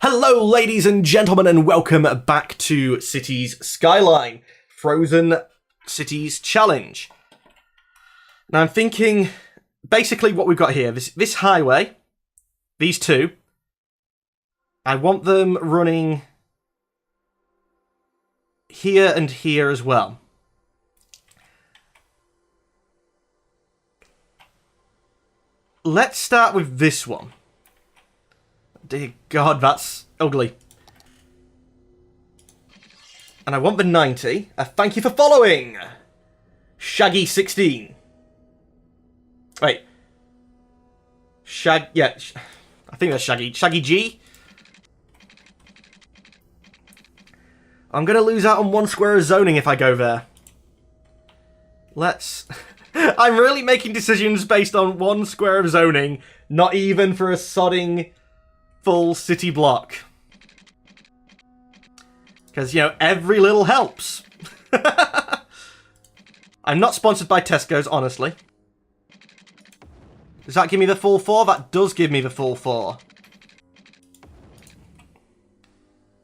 Hello, ladies and gentlemen, and welcome back to Cities Skyline, Frozen Cities Challenge. Now, I'm thinking, basically what we've got here, this highway, these two, I want them running here and here as well. Let's start with this one. Dear God, that's ugly. And I want the 90. Thank you for following! Shaggy16. Wait. Yeah, I think that's Shaggy. Shaggy G? I'm gonna lose out on one square of zoning if I go there. Let's... I'm really making decisions based on one square of zoning, not even for a sodding full city block. Because, you know, every little helps. I'm not sponsored by Tesco's, honestly. Does that give me the full 4? That does give me the full 4.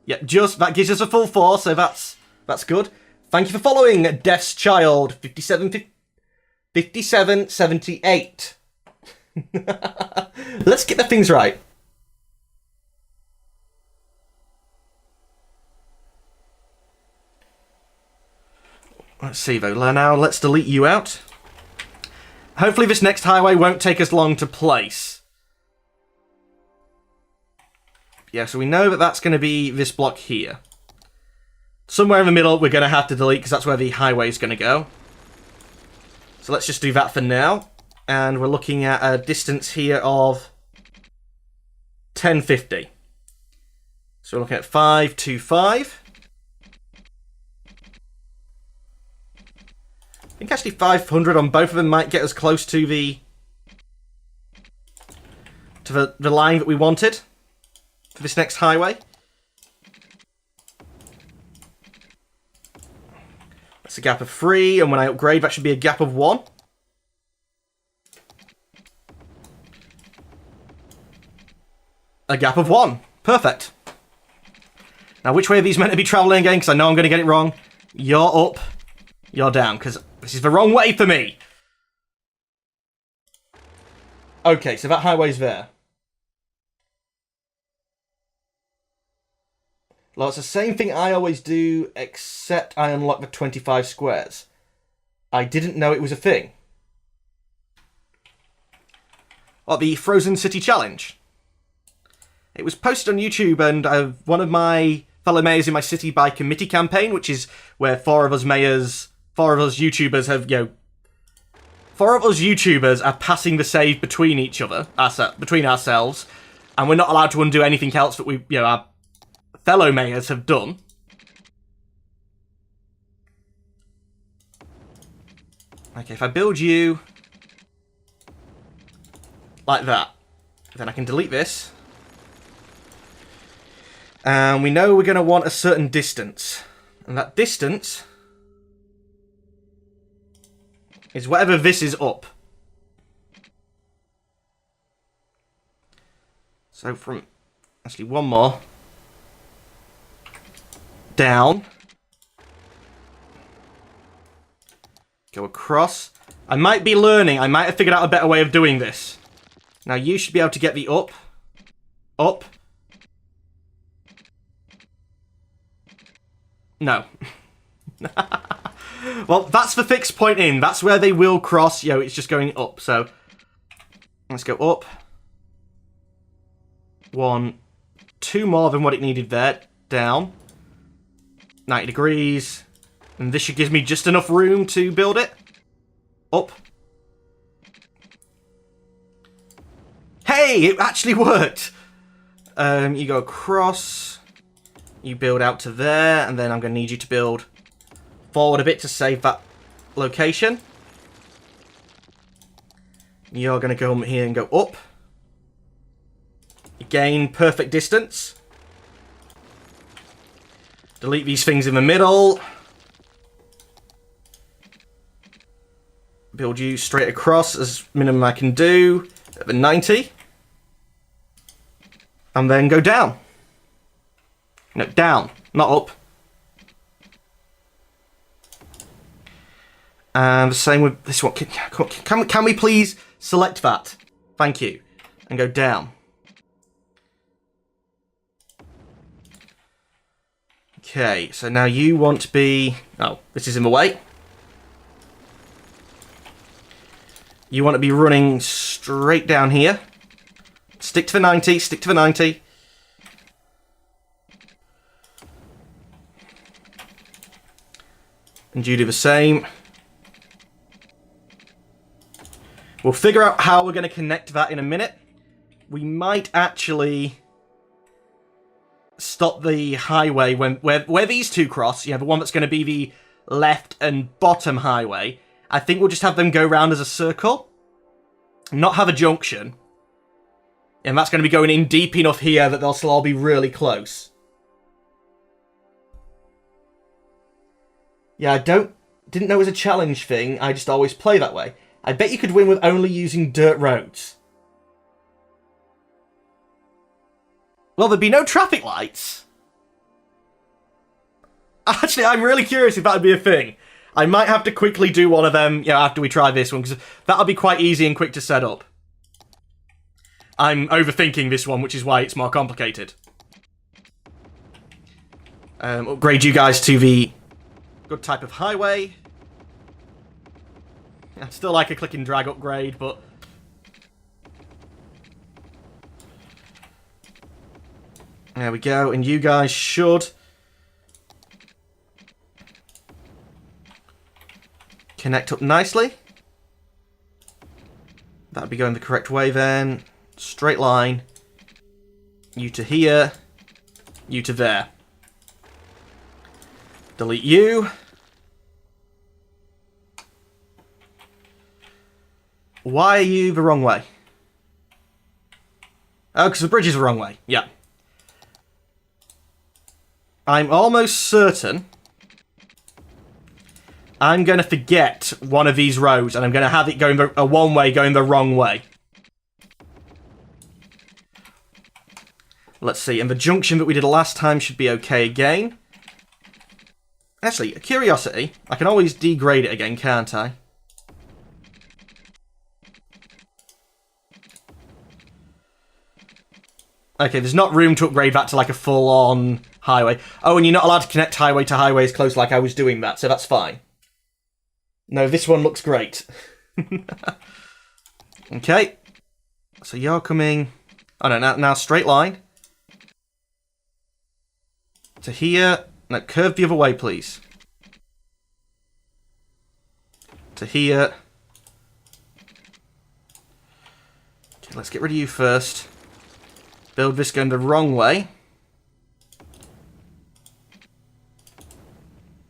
Yeah, that gives us a full 4, so that's good. Thank you for following, Death's Child 5778. Let's get the things right. Let's see though, now let's delete you out. Hopefully this next highway won't take us long to place. Yeah, so we know that that's going to be this block here. Somewhere in the middle we're going to have to delete because that's where the highway is going to go. So let's just do that for now. And we're looking at a distance here of 1050. So we're looking at 525. I think actually 500 on both of them might get us close to the line that we wanted for this next highway. That's a gap of 3, and when I upgrade that should be a gap of 1. A gap of 1. Perfect. Now which way are these meant to be travelling again? Because I know I'm going to get it wrong. You're up. You're down, because this is the wrong way for me. Okay, so that highway's there. Well, it's the same thing I always do, except I unlock the 25 squares. I didn't know it was a thing. Well, the Frozen City Challenge. It was posted on YouTube, and one of my fellow mayors in my city by committee campaign, which is where 4 of us YouTubers have, you know, 4 of us YouTubers are passing the save between each other, between ourselves, and we're not allowed to undo anything else that we, you know, our fellow mayors have done. Okay, if I build you like that, then I can delete this. And we know we're going to want a certain distance. And that distance is whatever this is up. So from... actually, one more. Down. Go across. I might be learning. I might have figured out a better way of doing this. Now you should be able to get the up. Up. No. Well, that's the fixed point in. That's where they will cross. Yo, it's just going up. So, let's go up. 1, 2 more than what it needed there. Down. 90 degrees. And this should give me just enough room to build it. Up. Hey, it actually worked. You go across. You build out to there, and then I'm going to need you to build forward a bit to save that location. You're going to come here and go up. Again, perfect distance. Delete these things in the middle. Build you straight across as minimum I can do at the 90. And then go down. No, down, not up. And the same with this one. Can we please select that? Thank you. And go down. Okay, so now you want to be... Oh, this is in the way. You want to be running straight down here. Stick to the 90, stick to the 90. And you do the same. We'll figure out how we're going to connect that in a minute. We might actually stop the highway where these two cross. You have the one that's going to be the left and bottom highway. I think we'll just have them go round as a circle. Not have a junction. And that's going to be going in deep enough here that they'll still all be really close. Yeah, I didn't know it was a challenge thing. I just always play that way. I bet you could win with only using dirt roads. Well, there'd be no traffic lights. Actually, I'm really curious if that'd be a thing. I might have to quickly do one of them, after we try this one, because that'll be quite easy and quick to set up. I'm overthinking this one, which is why it's more complicated. Upgrade you guys to the good type of highway. I still like a click and drag upgrade, but... There we go, and you guys should... connect up nicely. That'd be going the correct way then. Straight line. You to here. You to there. Delete you. Why are you the wrong way? Oh, because the bridge is the wrong way. Yeah. I'm almost certain I'm going to forget one of these roads, and I'm going to have it going a one-way going the wrong way. Let's see, and the junction that we did last time should be okay again. Actually, a curiosity, I can always degrade it again, can't I? Okay, there's not room to upgrade that to like a full-on highway. Oh, and you're not allowed to connect highway to highway as close like I was doing that, so that's fine. No, this one looks great. Okay. So you're coming... Oh no, now straight line. To here. No, curve the other way, please. To here. Okay, let's get rid of you first. Build this going the wrong way.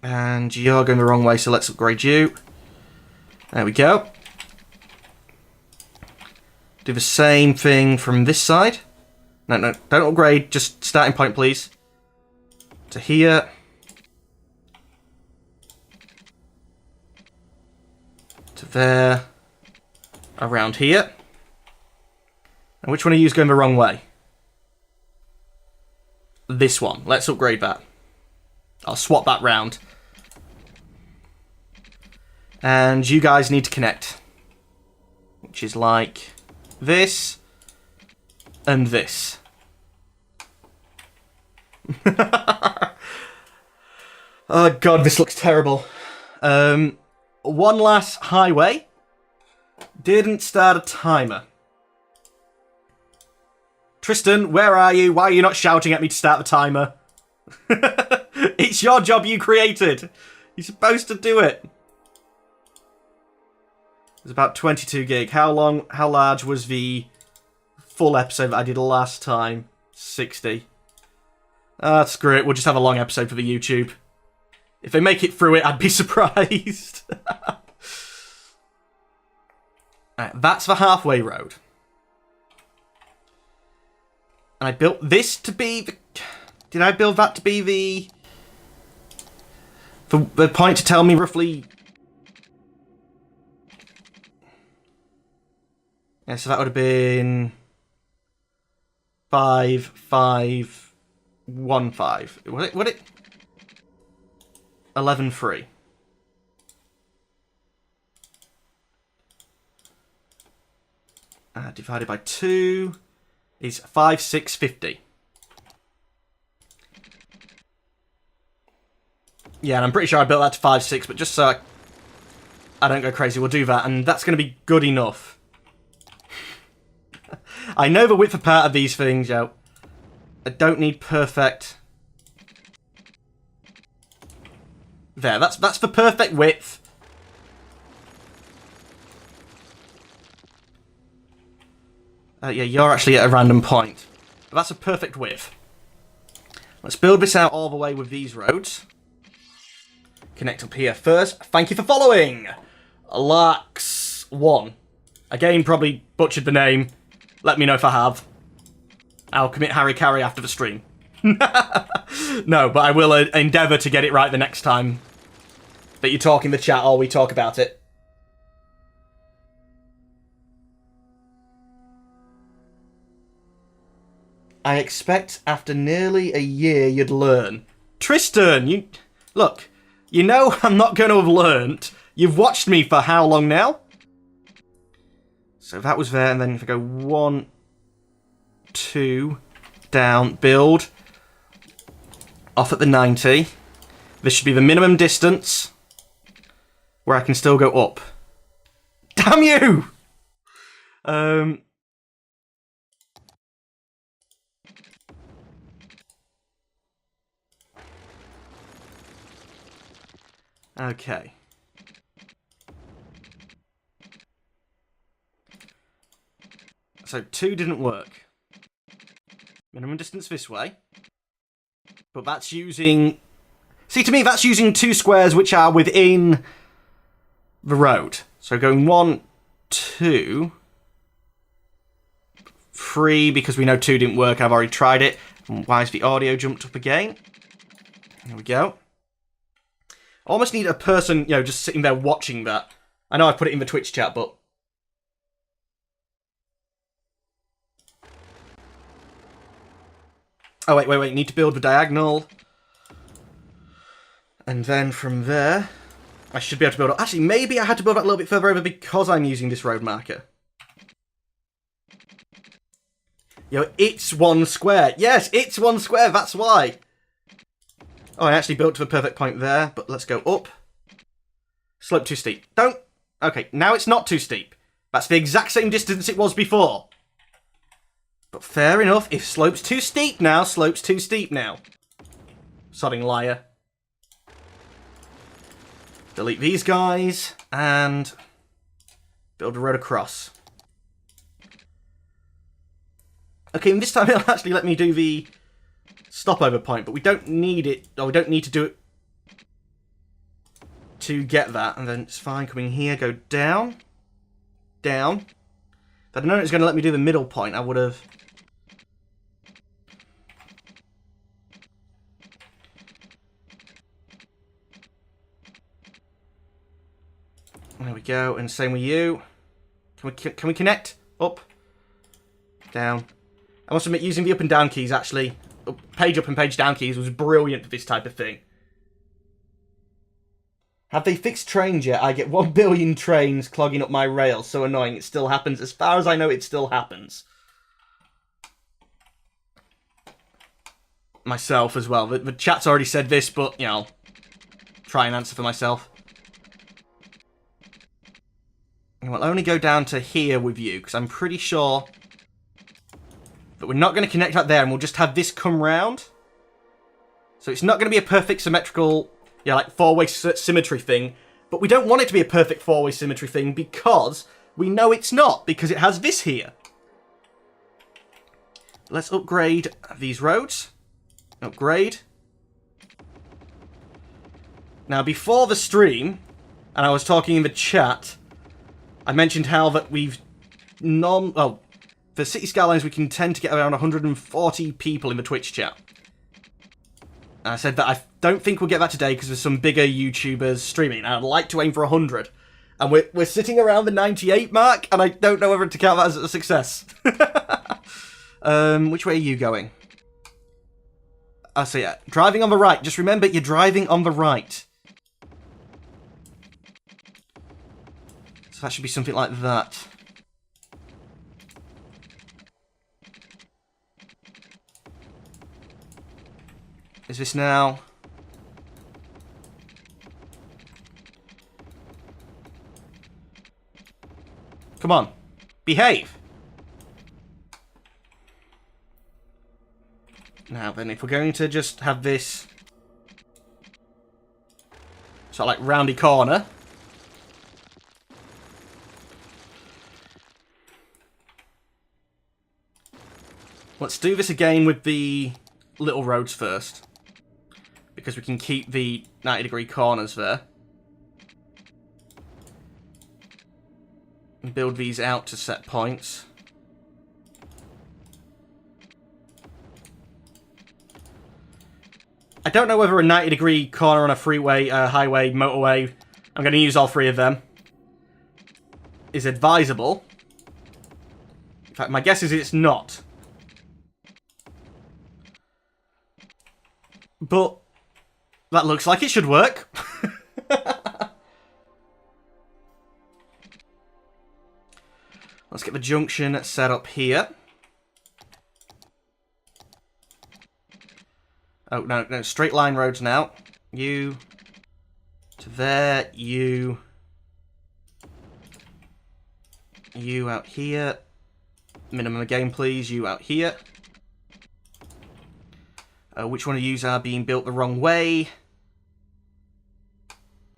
And you're going the wrong way, so let's upgrade you. There we go. Do the same thing from this side. No, don't upgrade, just starting point, please. To here. To there. Around here. And which one of you is going the wrong way? This one. Let's upgrade that. I'll swap that round. And you guys need to connect. Which is like this and this. Oh god, this looks terrible. One last highway. Didn't start a timer. Tristan, where are you? Why are you not shouting at me to start the timer? It's your job you created. You're supposed to do it. It was about 22 gig. How large was the full episode that I did last time? 60. Screw it. We'll just have a long episode for the YouTube. If they make it through it, I'd be surprised. Right, that's the halfway road. And I built this to be the... Did I build that to be the point to tell me roughly... Yeah, so that would have been 5, 5, 1.5. Would it? 11.3. Divided by 2 is 5,650. Yeah, and I'm pretty sure I built that to 5.6, but just so I don't go crazy, we'll do that, and that's going to be good enough. I know the width apart of these things, yo. I don't need perfect. There, that's the perfect width. Yeah, you're actually at a random point. But that's a perfect width. Let's build this out all the way with these roads. Connect up here first. Thank you for following! Lax1. Again, probably butchered the name. Let me know if I have. I'll commit Harry Carry after the stream. No, but I will endeavour to get it right the next time that you talk in the chat or we talk about it. I expect after nearly a year you'd learn. Tristan, you... Look, you know I'm not going to have learnt. You've watched me for how long now? So that was there, and then if I go 1, 2, down, build. Off at the 90. This should be the minimum distance where I can still go up. Damn you! Okay. So 2 didn't work. Minimum distance this way. But that's using... See, to me, that's using 2 squares which are within the road. So going 1, 2... 3, because we know 2 didn't work. I've already tried it. Why has the audio jumped up again? There we go. I almost need a person, you know, just sitting there watching that. I know I put it in the Twitch chat, but... Oh, wait. Need to build the diagonal. And then from there, I should be able to build it. Actually, maybe I had to build it a little bit further over because I'm using this road marker. Yo, it's 1 square. Yes, it's 1 square. That's why. Oh, I actually built to the perfect point there, but let's go up. Slope too steep. Don't. Okay, now it's not too steep. That's the exact same distance it was before. But fair enough. If slope's too steep now, slope's too steep now. Sodding liar. Delete these guys, and build a road across. Okay, and this time it'll actually let me do the stopover point, but we don't need it, or we don't need to do it to get that, and then it's fine. Coming here, go down, down. If I'd known it was going to let me do the middle point, I would have... There we go, and same with you. Can we connect? Up, down. I must admit, using the up and down keys, actually, page up and page down keys, was brilliant for this type of thing. Have they fixed trains yet? I get 1 billion trains clogging up my rails. So annoying. It still happens. As far as I know, it still happens. Myself as well. The chat's already said this, but, you know, I'll try and answer for myself. And we'll only go down to here with you, because I'm pretty sure that we're not going to connect up there, and we'll just have this come round. So it's not going to be a perfect symmetrical, yeah, like 4-way symmetry thing, but we don't want it to be a perfect 4-way symmetry thing because we know it's not, because it has this here. Let's upgrade these roads. Upgrade. Now, before the stream, and I was talking in the chat, I mentioned how that we've for City Skylines we can tend to get around 140 people in the Twitch chat. And I said that I don't think we'll get that today because there's some bigger YouTubers streaming. And I'd like to aim for 100. And we're sitting around the 98 mark, and I don't know whether to count that as a success. Which way are you going? So yeah, driving on the right. Just remember, you're driving on the right. So that should be something like that. Is this now? Come on. Behave. Now then, if we're going to just have this sort of like roundy corner. Let's do this again with the little roads first. Because we can keep the 90-degree corners there. And build these out to set points. I don't know whether a 90-degree corner on a freeway, highway, motorway, I'm going to use all three of them, is advisable. In fact, my guess is it's not. But that looks like it should work. Let's get the junction set up here. Oh, no, straight line roads now. You to there, you out here. Minimum again, please. You out here. Which one of yous are being built the wrong way?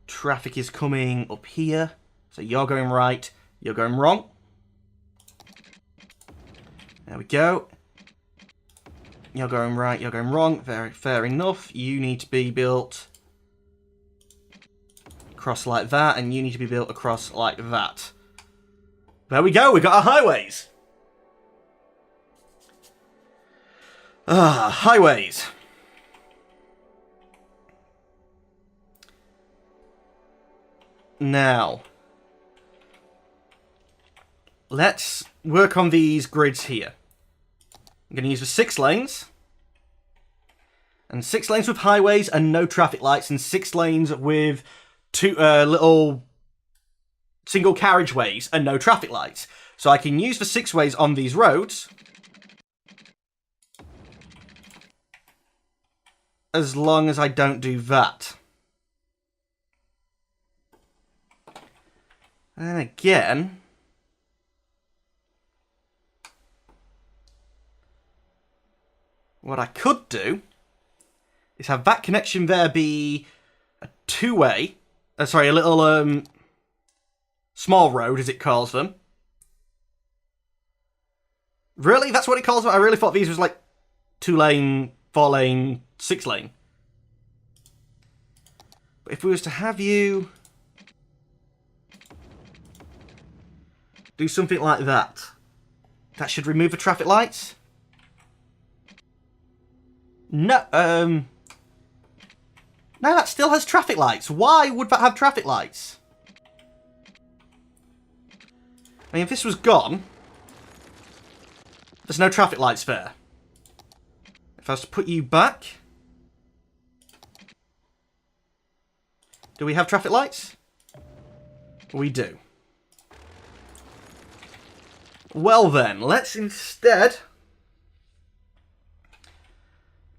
Traffic is coming up here. So you're going right, you're going wrong. There we go. You're going right, you're going wrong. Very fair enough. You need to be built across like that, and you need to be built across like that. There we go, we got our highways. Highways. Now, let's work on these grids here. I'm going to use the 6 lanes. And 6 lanes with highways and no traffic lights, and 6 lanes with 2 little single carriageways and no traffic lights. So I can use the 6 ways on these roads, as long as I don't do that. And again, what I could do is have that connection there be a 2-way, sorry, a little small road, as it calls them. Really? That's what it calls them? I really thought these was like 2-lane, 4-lane, 6-lane. But if we was to have you do something like that, that should remove the traffic lights? No, no, that still has traffic lights. Why would that have traffic lights? I mean, if this was gone, there's no traffic lights there. If I was to put you back, do we have traffic lights? We do. Well then, let's instead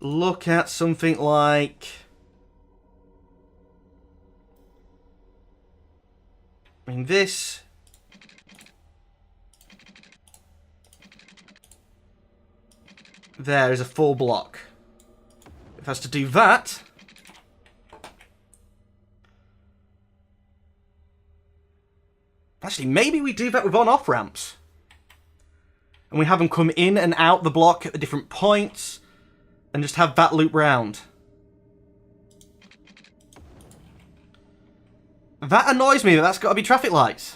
look at something like, I mean, this there is a full block. If I was to do that, actually, maybe we do that with on-off ramps. And we have them come in and out the block at the different points, and just have that loop round. That annoys me, that that's got to be traffic lights.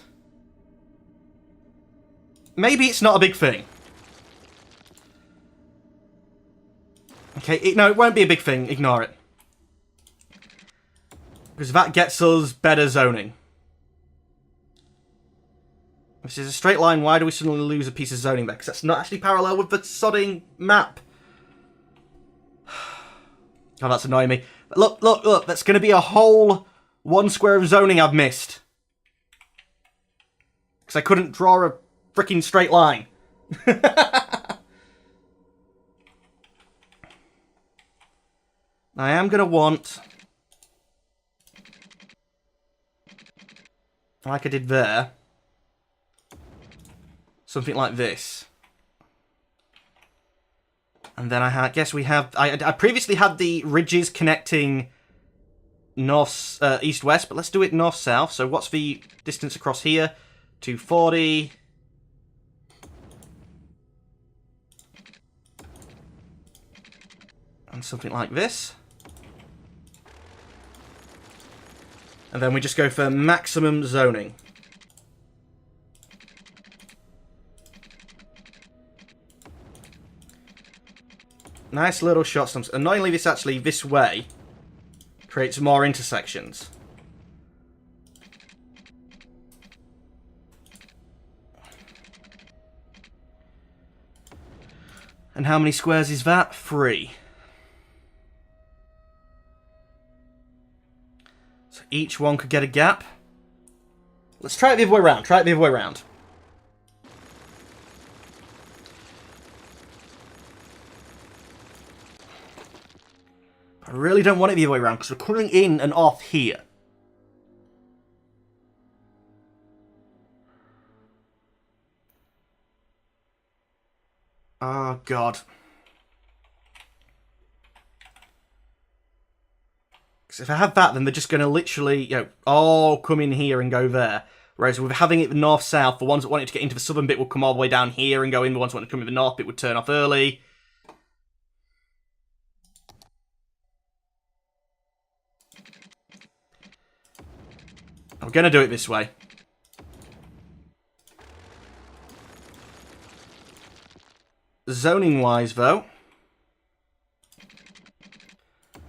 Maybe it's not a big thing. Okay, no, it won't be a big thing. Ignore it. Because that gets us better zoning. If this is a straight line, why do we suddenly lose a piece of zoning there? Because that's not actually parallel with the sodding map. Oh, that's annoying me. Look, look, look. That's going to be a whole 1 square of zoning I've missed. Because I couldn't draw a freaking straight line. I am going to want, like I did there, something like this. And then I guess we have, I previously had the ridges connecting north, east-west, but let's do it north-south. So what's the distance across here? 240. And something like this. And then we just go for maximum zoning. Nice little shot stumps. Annoyingly, this actually, this way, creates more intersections. And how many squares is that? 3. So each one could get a gap. Let's try it the other way around. Try it the other way around. I really don't want it the other way around because we're coming in and off here. Oh, God. Because if I have that, then they're just going to literally, you know, all come in here and go there. Whereas with having it north-south, the ones that wanted to get into the southern bit would come all the way down here and go in. The ones that wanted to come in the north bit would turn off early. I'm going to do it this way. Zoning-wise, though,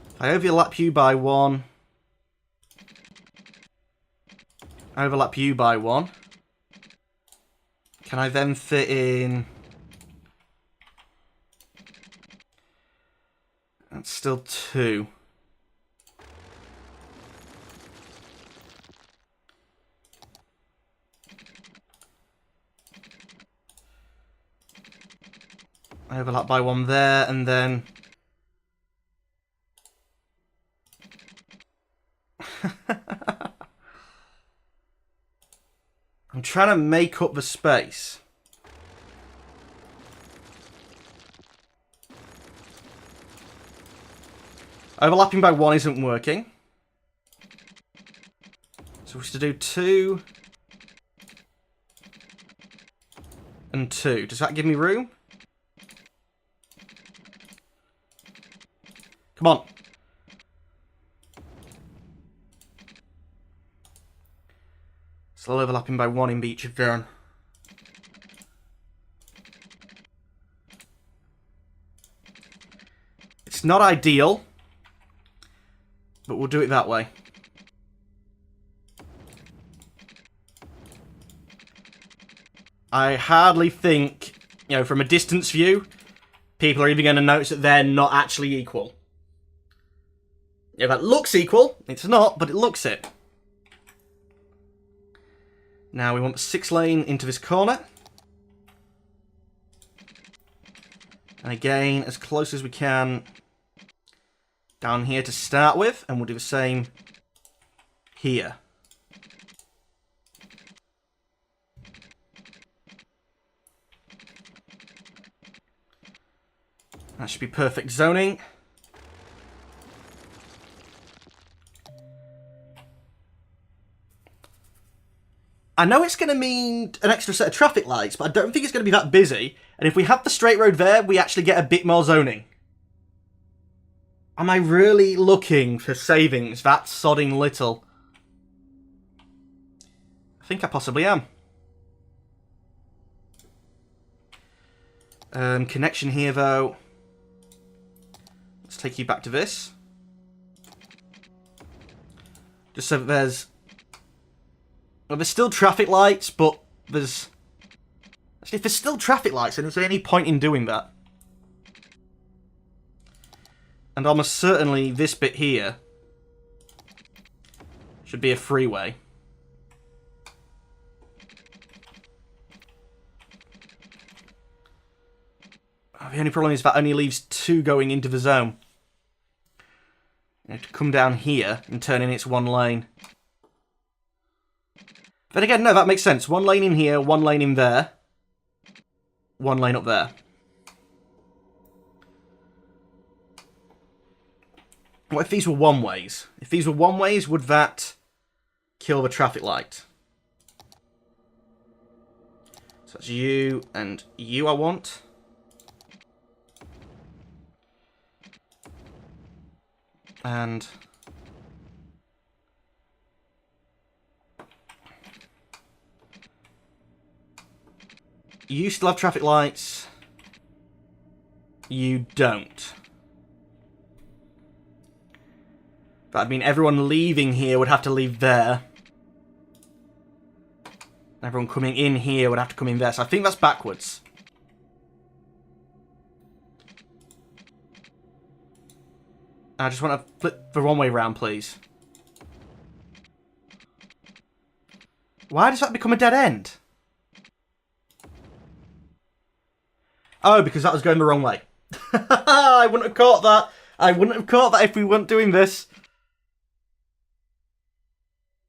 if I overlap you by 1, overlap you by 1, can I then fit in... That's still 2. Overlap by 1 there, and then... I'm trying to make up the space. Overlapping by 1 isn't working. So we should do 2... and 2. Does that give me room? Come on. Still overlapping by 1 in each of them. It's not ideal, but we'll do it that way. I hardly think, you know, from a distance view, people are even going to notice that they're not actually equal. Yeah, that looks equal. It's not, but it looks it. Now we want the 6 lane into this corner. And again, as close as we can down here to start with. And we'll do the same here. That should be perfect zoning. I know it's going to mean an extra set of traffic lights, but I don't think it's going to be that busy. And if we have the straight road there, we actually get a bit more zoning. Am I really looking for savings that sodding little? I think I possibly am. Connection here, though. Let's take you back to this. Just so that there's... Well, there's still traffic lights, but there's... Actually, if there's still traffic lights, then is there any point in doing that? And almost certainly this bit here should be a freeway. The only problem is that only leaves 2 going into the zone. You have to come down here and turn in its 1 lane. Then again, no, that makes sense. 1 lane in here, 1 lane in there. 1 lane up there. What if these were one-ways? If these were one-ways, would that kill the traffic light? So that's you and you I want. And you still have traffic lights. You don't. That'd mean everyone leaving here would have to leave there. Everyone coming in here would have to come in there. So I think that's backwards. I just want to flip the wrong way round, please. Why does that become a dead end? Oh, because that was going the wrong way. I wouldn't have caught that. I wouldn't have caught that if we weren't doing this.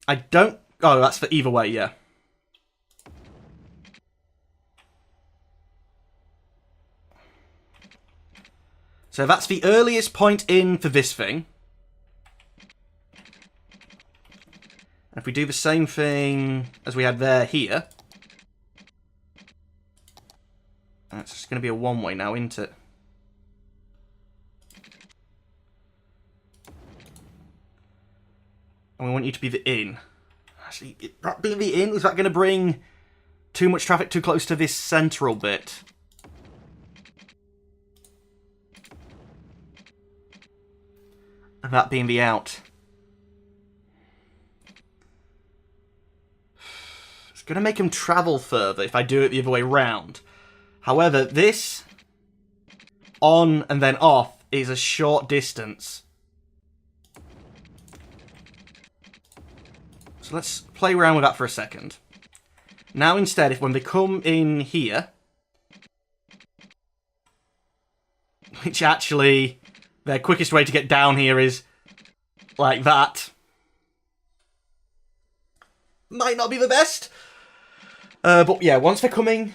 I don't... Oh, that's for either way, yeah. So that's the earliest point in for this thing. If we do the same thing as we had there here... That's just going to be a one-way now, isn't it? And we want you to be the in. Actually, that being the in, is that going to bring too much traffic too close to this central bit? And that being the out. It's going to make him travel further if I do it the other way round. However, this on and then off is a short distance. So let's play around with that for a second. Now instead, if when they come in here, which actually their quickest way to get down here is like that. Might not be the best. But yeah, once they're coming...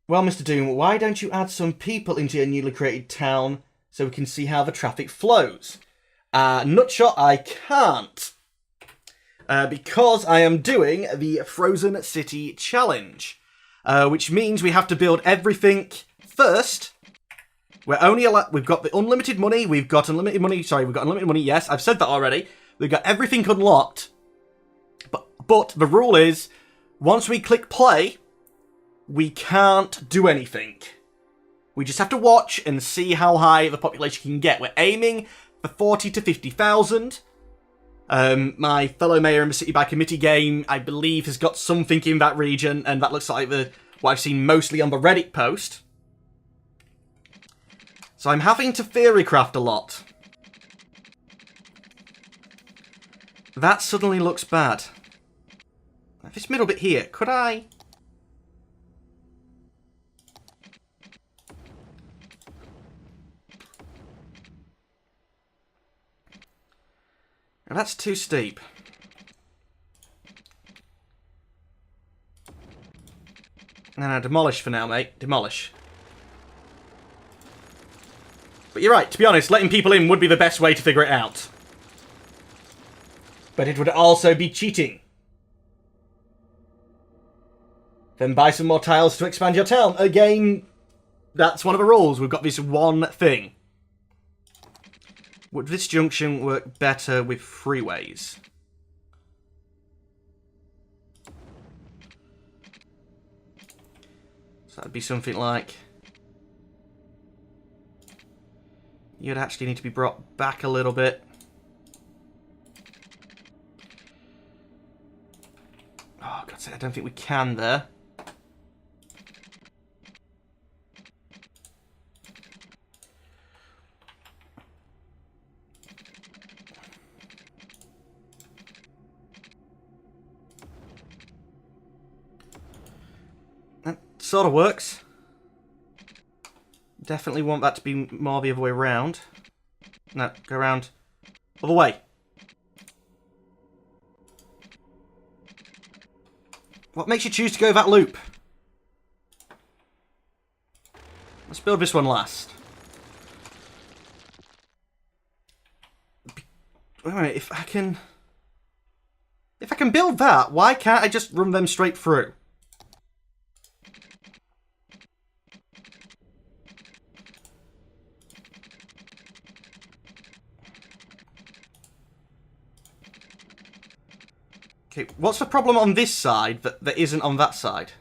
Well, Mr. Doom, why don't you add some people into your newly created town so we can see how the traffic flows? Nutshot, I can't. Because I am doing the Frozen City Challenge. Which means we have to build everything first. We're only allowed... We've got the unlimited money. We've got unlimited money. Sorry, we've got unlimited money. Yes, I've said that already. We've got everything unlocked. But the rule is, once we click play... We can't do anything. We just have to watch and see how high the population can get. We're aiming for 40 to 50,000. My fellow mayor in the City by Committee game, I believe, has got something in that region, and that looks like what I've seen mostly on the Reddit post. So I'm having to theorycraft a lot. That suddenly looks bad. This middle bit here, could I... Now that's too steep. No, demolish for now, mate. Demolish. But you're right, to be honest, letting people in would be the best way to figure it out. But it would also be cheating. Then buy some more tiles to expand your town. Again, that's one of the rules. We've got this one thing. Would this junction work better with freeways? So that'd be something like... You'd actually need to be brought back a little bit. Oh, God's sake, I don't think we can there. sort of works. Definitely want that to be more the other way around. No, go around. Other way. What makes you choose to go that loop? Let's build this one last. Wait a minute, if I can build that, why can't I just run them straight through? Okay, what's the problem on this side that isn't on that side?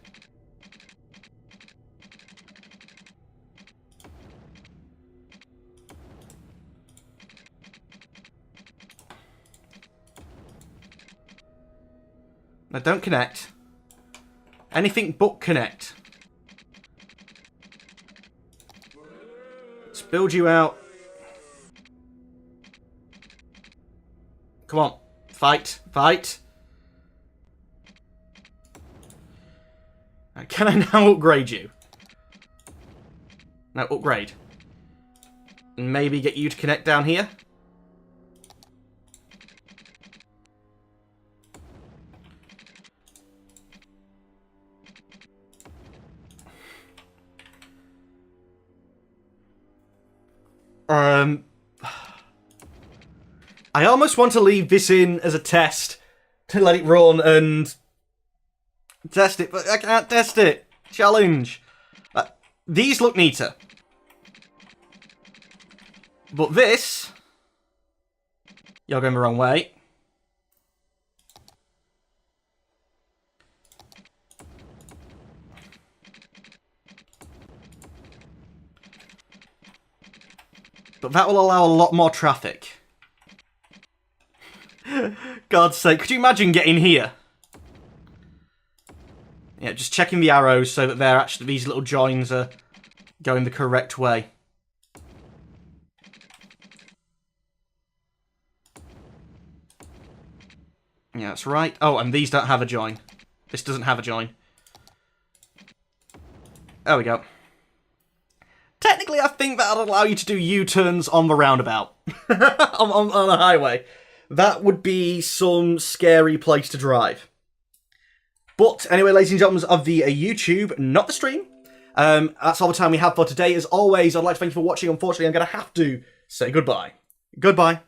No, don't connect. Anything but connect. Let's build you out. Come on. Fight. Fight. Can I now upgrade you? No, upgrade. And maybe get you to connect down here? I almost want to leave this in as a test to let it run and test it, but I can't test it. Challenge. These look neater. But this... You're going the wrong way. But that will allow a lot more traffic. God's sake, could you imagine getting here? Yeah, just checking the arrows so that they're actually, these little joins are going the correct way. Yeah, that's right. Oh, and these don't have a join. This doesn't have a join. There we go. Technically, I think that'll allow you to do U-turns on the roundabout. on the highway. That would be some scary place to drive. But anyway, ladies and gentlemen of the YouTube, not the stream. That's all the time we have for today. As always, I'd like to thank you for watching. Unfortunately, I'm going to have to say goodbye. Goodbye.